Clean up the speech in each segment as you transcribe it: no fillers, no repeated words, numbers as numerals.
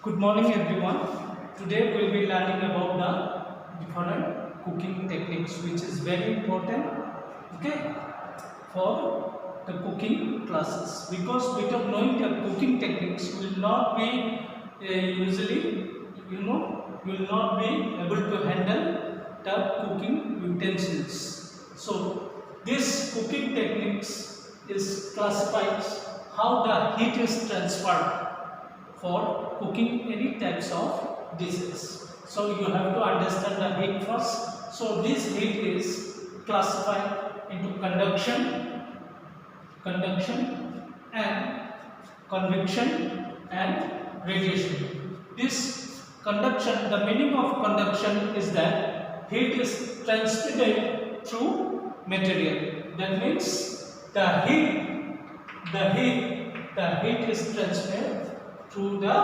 Good morning everyone. Today we will be learning about the different cooking techniques which is very important for the cooking classes, because without knowing the cooking techniques will not be usually you will not be able to handle the cooking utensils. So this cooking techniques is classified how the heat is transferred for cooking any types of dishes. So you have to understand the heat first. So this heat is classified into conduction and convection and radiation. This conduction, the meaning of conduction is that heat is transmitted through material. That means the heat is transmitted through the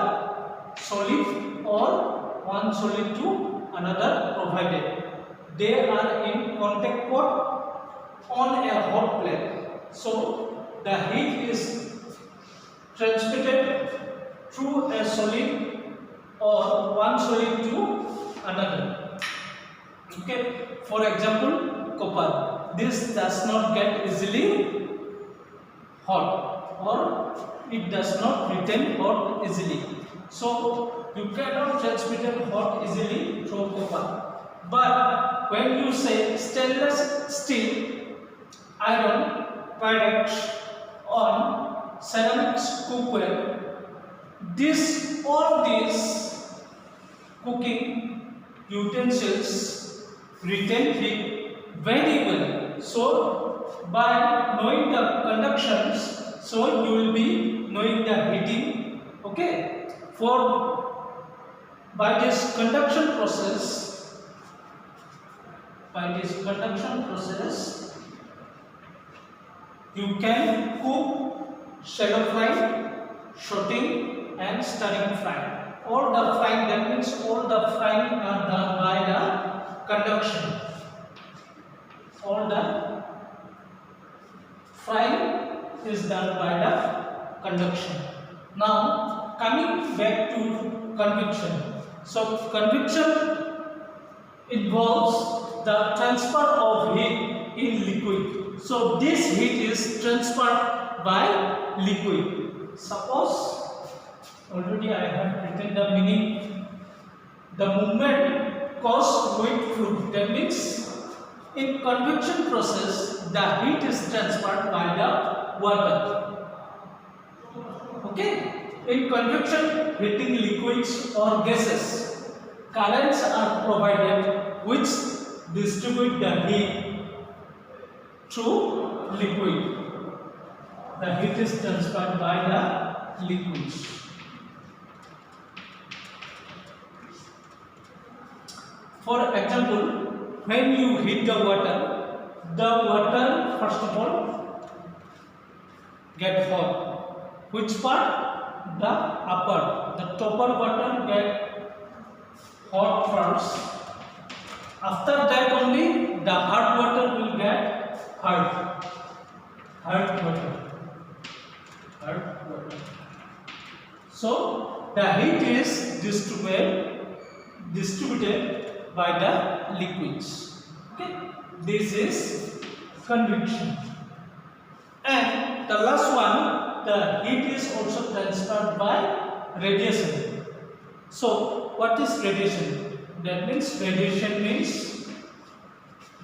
solid or one solid to another provided. They are in contact pot on a hot plate. So the heat is transmitted through a solid or one solid to another. For example, copper. This does not get easily hot, or it does not retain hot easily. So you cannot transmit hot easily through copper. But when you say stainless steel, iron, pyrex, on ceramics cookware, all these cooking utensils retain heat very well. So by knowing the conductions, so you will be knowing the heating. By this conduction process, you can cook shallow frying, shorting and stirring frying. All the frying, that means all the frying are done by the conduction. All the frying is done by the conduction. Now coming back to convection. So convection involves the transfer of heat in liquid. So this heat is transferred by liquid. Suppose already I have written the meaning. The movement caused with fluid. That means in convection process the heat is transferred by the water. In convection, heating liquids or gases, currents are provided which distribute the heat through liquid. The heat is transferred by the liquids. For example, when you heat the water first of all get hot. Which part? The upper, the topper water get hot first. After that only the hot water will get hot water. So the heat is distributed by the liquids. This is convection. And the last one, the heat is also transferred by radiation. So what is radiation? That means radiation means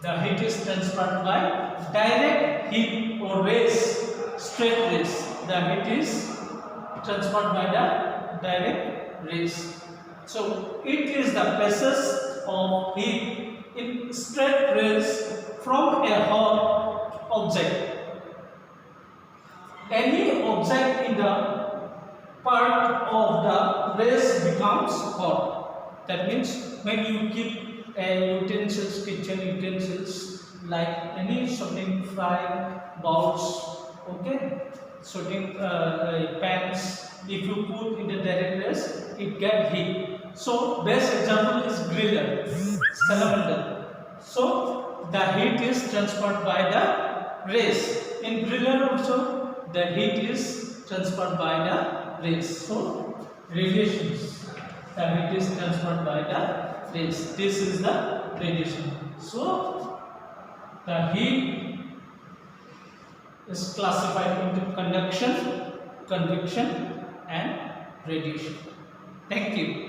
the heat is transferred by direct heat or rays, straight rays. The heat is transferred by the direct rays. So it is the passage of heat in straight rays from a hot object. Any object in the part of the rays becomes hot. That means when you keep kitchen utensils like any sorting frying bowls, sorting pans, if you put in the direct rays, it gets heat. So best example is griller, salamander. So the heat is transferred by the rays. In griller also the heat is transferred by the rays. So radiations. the heat is transferred by the rays. This is the radiation. So the heat is classified into conduction, convection and radiation. Thank you.